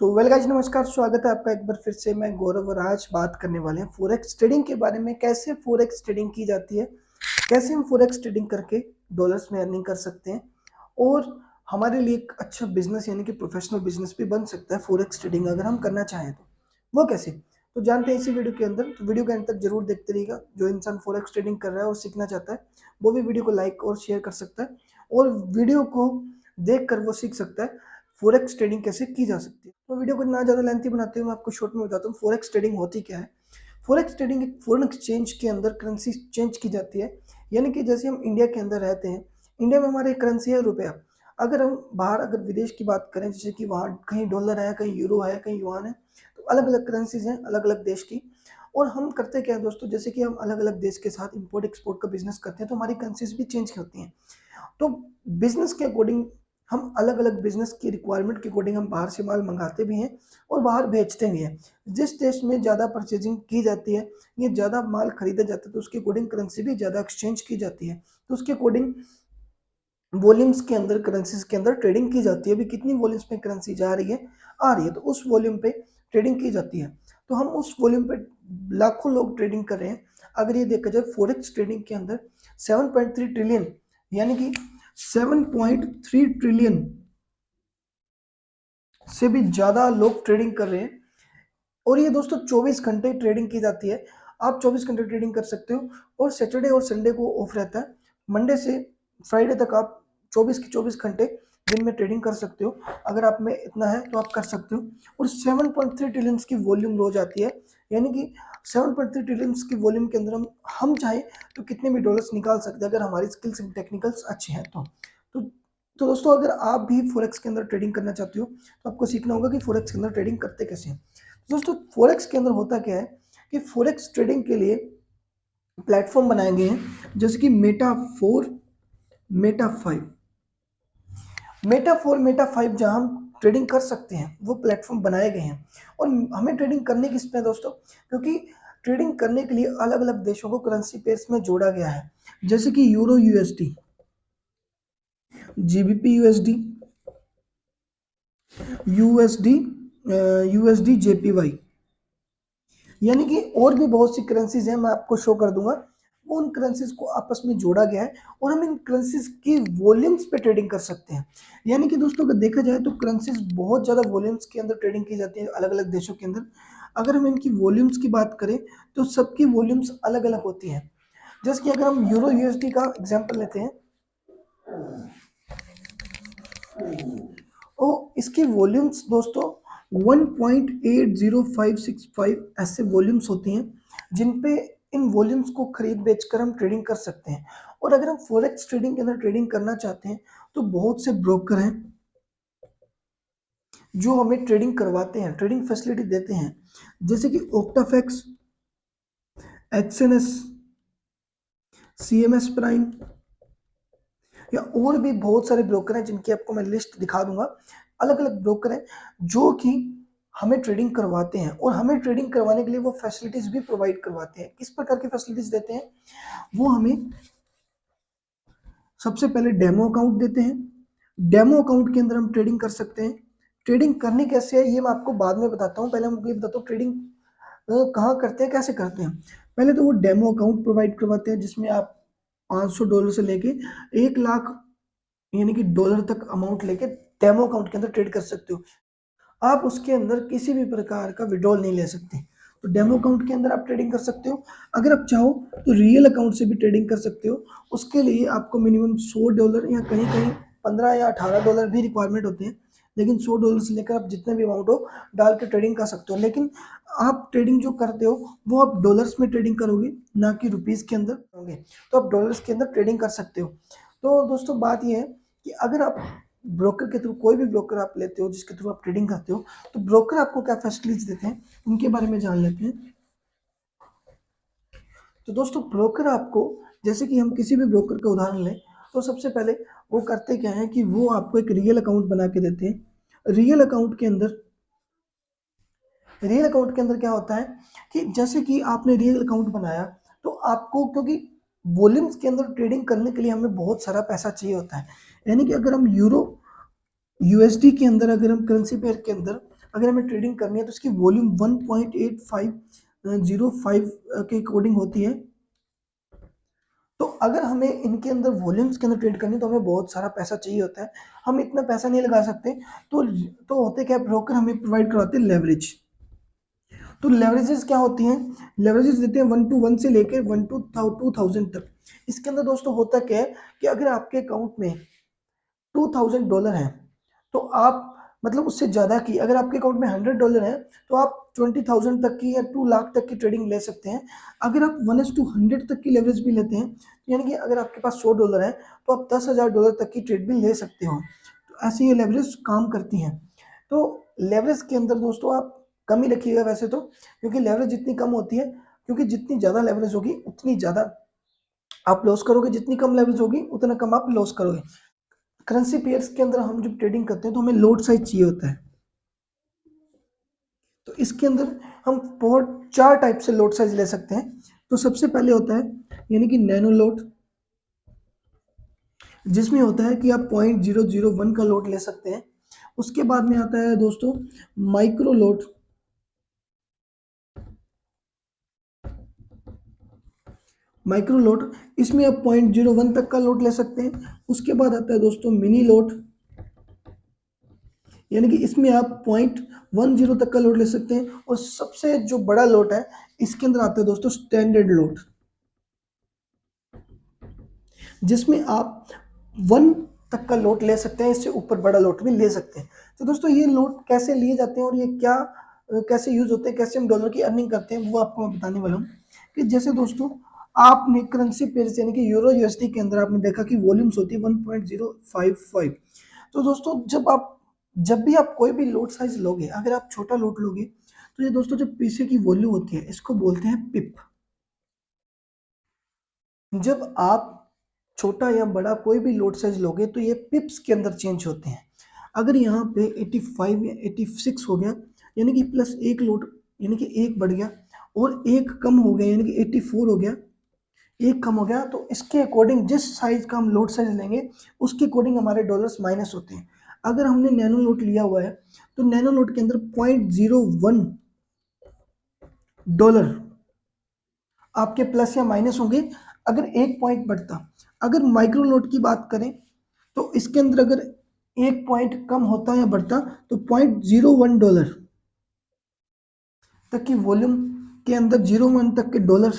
तो well guys, नमस्कार। स्वागत है आपका एक बार फिर से। मैं गौरव और आज बात करने वाले हैं फॉरेक्स ट्रेडिंग के बारे में। कैसे फॉरेक्स ट्रेडिंग की जाती है, कैसे हम फॉरेक्स ट्रेडिंग करके डॉलर्स में अर्निंग कर सकते हैं और हमारे लिए एक अच्छा बिजनेस यानी कि प्रोफेशनल बिजनेस भी बन सकता है फॉरेक्स ट्रेडिंग, अगर हम करना चाहें तो। वो कैसे, तो जानते हैं इसी वीडियो के अंदर। तो वीडियो के अंत तक जरूर देखते रहिएगा। जो इंसान फॉरेक्स ट्रेडिंग कर रहा है और सीखना चाहता है वो भी वीडियो को लाइक और शेयर कर सकता है और वीडियो को देख कर वो सीख सकता है फॉरेक्स ट्रेडिंग कैसे की जा सकती है। तो वीडियो को ना ज़्यादा लेंथी बनाते हुए मैं आपको शॉर्ट में बताता हूँ फॉरेक्स ट्रेडिंग होती क्या है। फॉरेक्स ट्रेडिंग एक फॉरेन एक्सचेंज के अंदर करेंसी चेंज की जाती है। यानी कि जैसे हम इंडिया के अंदर रहते हैं, इंडिया में हमारी करेंसी है रुपया। अगर हम बाहर अगर विदेश की बात करें, जैसे कि वहाँ कहीं डॉलर है, कहीं यूरो है, कहीं युआन है, तो अलग अलग करेंसीज हैं अलग अलग देश की। और हम करते क्या है दोस्तों, जैसे कि हम अलग अलग देश के साथ इंपोर्ट एक्सपोर्ट का बिजनेस करते हैं तो हमारी करेंसीज भी चेंज होती हैं। तो बिजनेस के अकॉर्डिंग हम अलग अलग बिजनेस की रिक्वायरमेंट के अकॉर्डिंग हम बाहर से माल मंगाते भी हैं और बाहर बेचते भी हैं। जिस देश में ज़्यादा परचेजिंग की जाती है या ज़्यादा माल खरीदा जाता है तो उसके अकॉर्डिंग करेंसी भी ज़्यादा एक्सचेंज की जाती है। तो उसके अकॉर्डिंग वॉल्यूम्स के अंदर करेंसीज के अंदर ट्रेडिंग की जाती है। अभी कितनी वॉल्यूम्स में करेंसी जा रही है, आ रही है, तो उस वॉल्यूम पे ट्रेडिंग की जाती है। तो हम उस वॉल्यूम पे लाखों लोग ट्रेडिंग कर रहे हैं। अगर ये देखा जाए फॉरेक्स ट्रेडिंग के अंदर 7.3 ट्रिलियन यानी कि 7.3 ट्रिलियन से भी ज्यादा लोग ट्रेडिंग कर रहे हैं। और ये दोस्तों 24 घंटे ट्रेडिंग की जाती है। आप 24 घंटे ट्रेडिंग कर सकते हो और सैटरडे और संडे को ऑफ रहता है। मंडे से फ्राइडे तक आप 24 के 24 घंटे दिन में ट्रेडिंग कर सकते हो। अगर आप में इतना है तो आप कर सकते हो। और 7.3 ट्रिलियन की वॉल्यूम रोज आती है। यानी कि 7.3 ट्रिलियन की वॉल्यूम के अंदर हम चाहें तो कितने भी डॉलर्स निकाल सकते हैं अगर हमारी स्किल्स एंड टेक्निकल्स अच्छे हैं तो तो दोस्तों, अगर आप भी फॉरेक्स के अंदर ट्रेडिंग करना चाहते हो तो आपको सीखना होगा कि फॉरेक्स के अंदर ट्रेडिंग करते कैसे हैं। दोस्तों, फॉरेक्स के अंदर होता क्या है कि फॉरेक्स ट्रेडिंग के लिए प्लेटफॉर्म बनाए गए हैं, जैसे कि मेटा 4, मेटा 5। मेटा 4, मेटा 5 जहां हम ट्रेडिंग कर सकते हैं वो प्लेटफॉर्म बनाए गए हैं। और हमें ट्रेडिंग करने किस पे है दोस्तों, क्योंकि ट्रेडिंग करने के लिए अलग अलग देशों को करेंसी पेयर्स में जोड़ा गया है। जैसे कि euro USD, GBP USD, USD, USD JPY, यानी कि और भी बहुत सी करेंसीज हैं, मैं आपको शो कर दूंगा। वो उन करेंसीज को आपस में जोड़ा गया है और हम इन करेंसीज की वॉल्यूम्स पे ट्रेडिंग कर सकते हैं। यानी कि दोस्तों, अगर देखा जाए तो करेंसीज बहुत ज़्यादा वॉल्यूम्स के अंदर ट्रेडिंग की जाती है अलग अलग देशों के अंदर। अगर हम इनकी वॉल्यूम्स की बात करें तो सबकी वॉल्यूम्स अलग अलग होती हैं। जैसे कि अगर हम यूरो यूएसडी का एग्जाम्पल लेते हैं तो इसकी वॉल्यूम्स दोस्तों 1.80565 ऐसे वॉल्यूम्स होती हैं जिन पे इन वॉल्यूम्स को खरीद बेचकर हम ट्रेडिंग कर सकते हैं। और अगर हम फॉरेक्स ट्रेडिंग के अंदर ट्रेडिंग करना चाहते हैं तो बहुत से ब्रोकर हैं जो हमें ट्रेडिंग करवाते हैं, ट्रेडिंग फैसिलिटी देते हैं। जैसे कि ओक्टाफेक्स, एक्सएनएस, सीएमएस प्राइम या और भी बहुत सारे ब्रोकर हैं जिनकी आपको मैं लिस्ट दिखा दूंगा। अलग अलग ब्रोकर हैं जो कि हमें ट्रेडिंग करवाते हैं और हमें ट्रेडिंग करवाने के लिए वो फैसिलिटीज भी प्रोवाइड करवाते हैं। किस प्रकार की फैसिलिटीज देते हैं वो हमें, सबसे पहले डेमो अकाउंट देते हैं। डेमो अकाउंट के अंदर हम ट्रेडिंग कर सकते हैं। ट्रेडिंग करनी कैसे है ये मैं आपको बाद में बताता हूँ, पहले हम ये बताता हूँ ट्रेडिंग कहाँ करते हैं, कैसे करते हैं। पहले तो वो डेमो अकाउंट प्रोवाइड करवाते हैं जिसमें आप $500 से लेके 1 लाख यानी कि डॉलर तक अमाउंट लेके डेमो अकाउंट के अंदर ट्रेड कर सकते हो। आप उसके अंदर किसी भी प्रकार का विड्रॉल नहीं ले सकते। तो डेमो अकाउंट के अंदर आप ट्रेडिंग कर सकते हो। अगर आप चाहो तो रियल अकाउंट से भी ट्रेडिंग कर सकते हो। उसके लिए आपको मिनिमम $100 या कहीं कहीं 15 या $18 भी रिक्वायरमेंट होते हैं। लेकिन $100 से लेकर आप जितने भी अमाउंट हो डाल के ट्रेडिंग कर सकते हो। लेकिन आप ट्रेडिंग जो करते हो वो आप डॉलर्स में ट्रेडिंग करोगे, ना कि रुपीज के अंदर करोगे। तो आप डॉलर्स के अंदर ट्रेडिंग कर सकते हो। तो दोस्तों, बात यह है कि अगर आप ब्रोकर के थ्रू, कोई भी ब्रोकर आप लेते हो जिसके थ्रू आप ट्रेडिंग करते हो, तो ब्रोकर आपको क्या फैसिलिटीज देते हैं उनके बारे में जान लेते हैं। तो दोस्तों, ब्रोकर आपको, जैसे कि हम किसी भी ब्रोकर का उदाहरण लें तो सबसे पहले वो करते क्या है कि वो आपको एक रियल अकाउंट बना के देते हैं। रियल अकाउंट के अंदर क्या होता है कि जैसे कि आपने रियल अकाउंट बनाया तो आपको, क्योंकि वॉल्यूम्स के अंदर ट्रेडिंग करने के लिए हमें बहुत सारा पैसा चाहिए होता है। यानी कि अगर हम यूरो यूएसडी के अंदर, अगर हम करेंसी पेयर के अंदर अगर हमें ट्रेडिंग करनी है तो इसकी वॉल्यूम 1.8505 के अकॉर्डिंग होती है। तो अगर हमें इनके अंदर वॉल्यूम्स के अंदर ट्रेड करनी है तो हमें बहुत सारा पैसा चाहिए होता है, हम इतना पैसा नहीं लगा सकते। तो होते क्या, ब्रोकर हमें प्रोवाइड करवाते हैं लेवरेज। तो लेवरेजेस क्या होती हैं, लेवरेजेस देते हैं 1 to 1 से लेकर 1 to 2000 तक। इसके अंदर दोस्तों होता क्या है कि अगर आपके अकाउंट में $2000 है तो आप मतलब उससे ज़्यादा की, अगर आपके अकाउंट में $100 है तो आप 20,000 तक की या 2 लाख तक की ट्रेडिंग ले सकते हैं। अगर आप 1:100 तक की लेवरेज भी लेते हैं, यानी कि अगर आपके पास $100 है तो आप $10,000 तक की ट्रेड भी ले सकते हो। तो ऐसे ये लेवरेज काम करती हैं। तो लेवरेज के अंदर दोस्तों आप कम ही रखिएगा वैसे तो, क्योंकि लेवरेज जितनी कम होती है, क्योंकि जितनी ज़्यादा लेवरेज होगी उतनी ज़्यादा आप लॉस करोगे, जितनी कम लेवरेज होगी उतना कम आप लॉस करोगे। करेंसी पेयर्स के अंदर हम जब ट्रेडिंग करते हैं तो हमें लोड साइज चाहिए होता है। तो इसके अंदर हम बहुत 4 टाइप से लोड साइज ले सकते हैं। तो सबसे पहले होता है यानी कि नैनो लोड, जिसमें होता है कि आप 0.001 का लोड ले सकते हैं। उसके बाद में आता है दोस्तों माइक्रो लोड, माइक्रो लोड इसमें आप 0.01 तक का लोड ले सकते हैं। उसके बाद आता है दोस्तों मिनी लोड, यानी कि इसमें आप 0.10 तक का लोड ले सकते हैं। और सबसे जो बड़ा लोड है इसके अंदर आता है दोस्तों स्टैंडर्ड लोड, जिसमें आप 1 तक का लोड ले सकते हैं, इससे ऊपर बड़ा लोड भी ले सकते हैं। तो दोस्तों ये लोड कैसे लिए जाते हैं और ये क्या कैसे यूज होते हैं, कैसे हम डॉलर की अर्निंग करते हैं, वो आपको मैं बताने वाला हूँ। कि जैसे दोस्तों आपने करेंसी पेयर यानी कि यूरो यूएसडी के अंदर आपने देखा कि वॉल्यूम्स होती है 1.055। तो दोस्तों जब भी आप कोई भी लोड साइज लोगे, अगर आप छोटा लोड लोगे तो ये दोस्तों जो पीछे की वॉल्यूम होती है इसको बोलते हैं पिप। जब आप छोटा या बड़ा कोई भी लोड साइज लोगे तो ये पिप्स के अंदर चेंज होते हैं। अगर यहाँ पे 85 या 86 हो गया, यानी कि प्लस एक लोड, यानी कि एक बढ़ गया और एक कम हो गया, यानी कि 84 हो गया, एक कम हो गया, तो इसके अकॉर्डिंग जिस साइज का हम लोड साइज लेंगे उसके अकॉर्डिंग हमारे डॉलर्स माइनस होते हैं। अगर हमने नैनो लोड लिया हुआ है तो नैनो लोड के अंदर $0.01 आपके प्लस या माइनस होंगे अगर एक पॉइंट बढ़ता। अगर माइक्रो लोड की बात करें तो इसके अंदर अगर एक पॉइंट कम होता या बढ़ता तो $0.01 तक की वॉल्यूम के अंदर 0.1 तक के डॉलर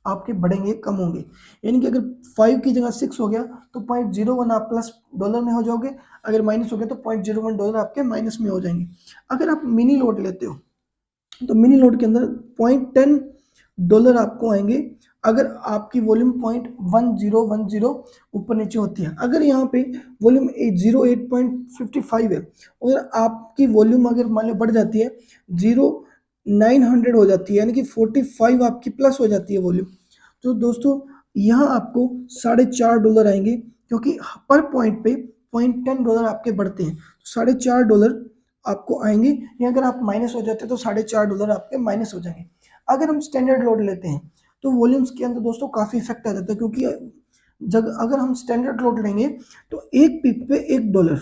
आपके बढ़ेंगे, कम होंगे। यानी कि अगर 5 की जगह 6 हो गया तो $0.01 आप प्लस डॉलर में हो जाओगे, अगर माइनस हो गया तो $0.01 आपके माइनस में हो जाएंगे। अगर आप मिनी लोड लेते हो तो मिनी लोड के अंदर $0.10 आपको आएंगे अगर आपकी वॉल्यूम 0.1010 ऊपर नीचे होती है। अगर यहाँ पे वॉल्यूम 08.55 है और आपकी वॉल्यूम अगर मान लो बढ़ जाती है 0.900 हो जाती है, यानी कि 45 आपकी प्लस हो जाती है वॉल्यूम, तो दोस्तों यहाँ आपको $4.5 आएंगे, क्योंकि पर पॉइंट पे $0.10 आपके बढ़ते हैं, तो $4.5 आपको आएंगे। या अगर आप माइनस हो जाते हैं तो $4.5 आपके माइनस हो जाएंगे। अगर हम स्टैंडर्ड लोड लेते हैं तो वॉल्यूम्स के अंदर दोस्तों काफ़ी इफेक्ट आ जाता है, क्योंकि जब अगर हम स्टैंडर्ड लोड लेंगे तो एक पिप पे $1,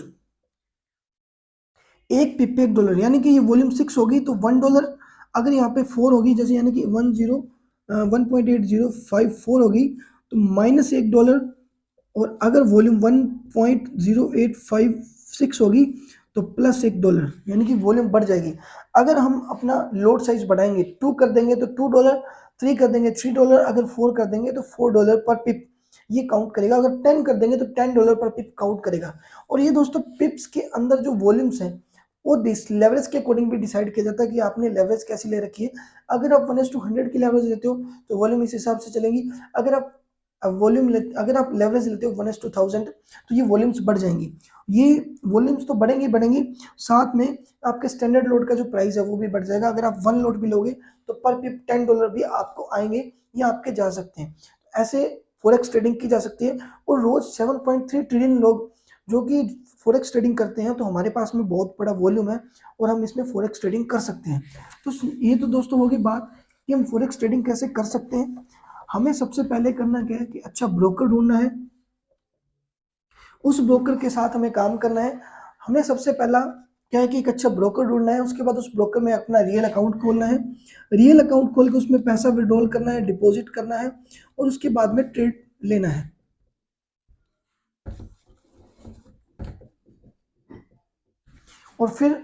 एक पिप पे $1, यानी कि ये वॉल्यूम 6 होगी तो $1। अगर यहाँ पे 4 होगी जैसे, यानी कि 1.8054 होगी तो माइनस $1। और अगर वॉल्यूम 1.0856 होगी तो प्लस $1, यानी कि वॉल्यूम बढ़ जाएगी। अगर हम अपना लोड साइज बढ़ाएंगे, 2 कर देंगे तो $2, 3 कर देंगे $3, अगर 4 कर देंगे तो $4 पर पिप ये काउंट करेगा, अगर 10 कर देंगे तो $10 पर पिप काउंट करेगा। और ये दोस्तों पिप्स के अंदर जो वॉल्यूम्स हैं वो लेवरेज के अकॉर्डिंग भी डिसाइड किया जाता है कि आपने लेवरेज कैसी ले रखी है। अगर आप 1:100 की लेवरेज लेते हो तो वॉल्यूम इस हिसाब से चलेगी। अगर आप अगर आप लेवरेज लेते हो 1:1000 तो ये वॉल्यूम्स बढ़ जाएंगी। ये वॉल्यूम्स तो बढ़ेंगी बढ़ेंगी, साथ में आपके स्टैंडर्ड लोड का जो प्राइस है वो भी बढ़ जाएगा। अगर आप 1 लोड भी लोगे तो पर पिप $10 भी आपको आएंगे या आपके जा सकते हैं। ऐसे फॉरेक्स ट्रेडिंग की जा सकती है। और रोज 7.3 ट्रिलियन लोग जो कि फॉरेक्स ट्रेडिंग करते हैं, तो हमारे पास में बहुत बड़ा वॉल्यूम है और हम इसमें फॉरेक्स ट्रेडिंग कर सकते हैं। तो ये तो दोस्तों होगी बात कि हम फॉरेक्स ट्रेडिंग कैसे कर सकते हैं। हमें सबसे पहले करना क्या है कि अच्छा ब्रोकर ढूंढना है, उस ब्रोकर के साथ हमें काम करना है। हमें सबसे पहला क्या है कि एक अच्छा ब्रोकर ढूँढना है, उसके बाद उस ब्रोकर में अपना रियल अकाउंट खोलना है। रियल अकाउंट खोल के उसमें पैसा विथड्रॉल करना है, डिपॉज़िट करना है और उसके बाद में ट्रेड लेना है। और फिर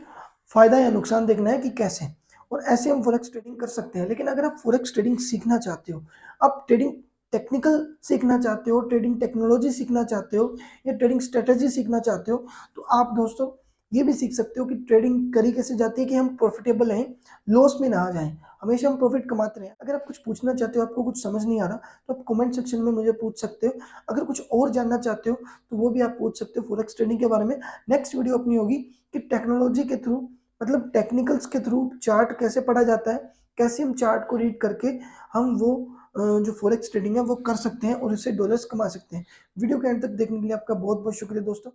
फ़ायदा या नुकसान देखना है कि कैसे। और ऐसे हम फॉरेक्स ट्रेडिंग कर सकते हैं। लेकिन अगर आप फॉरेक्स ट्रेडिंग सीखना चाहते हो, आप ट्रेडिंग टेक्निकल सीखना चाहते हो, ट्रेडिंग टेक्नोलॉजी सीखना चाहते हो या ट्रेडिंग स्ट्रैटेजी सीखना चाहते हो, तो आप दोस्तों ये भी सीख सकते हो कि ट्रेडिंग करी कैसे जाती है कि हम प्रॉफिटेबल रहें, लॉस में ना आ जाएँ, हमेशा हम प्रॉफिट कमाते रहें। अगर आप कुछ पूछना चाहते हो, आपको कुछ समझ नहीं आ रहा, तो आप कमेंट सेक्शन में मुझे पूछ सकते हो। अगर कुछ और जानना चाहते हो, तो वो भी आप पूछ सकते हो फॉरेक्स ट्रेडिंग के बारे में। नेक्स्ट वीडियो अपनी होगी कि टेक्नोलॉजी के थ्रू, मतलब टेक्निकल्स के थ्रू चार्ट कैसे पढ़ा जाता है, कैसे हम चार्ट को रीड करके हम वो जो फॉरेक्स ट्रेडिंग है वो कर सकते हैं और इससे डॉलर्स कमा सकते हैं। वीडियो के एंड तक देखने के लिए आपका बहुत बहुत शुक्रिया दोस्तों।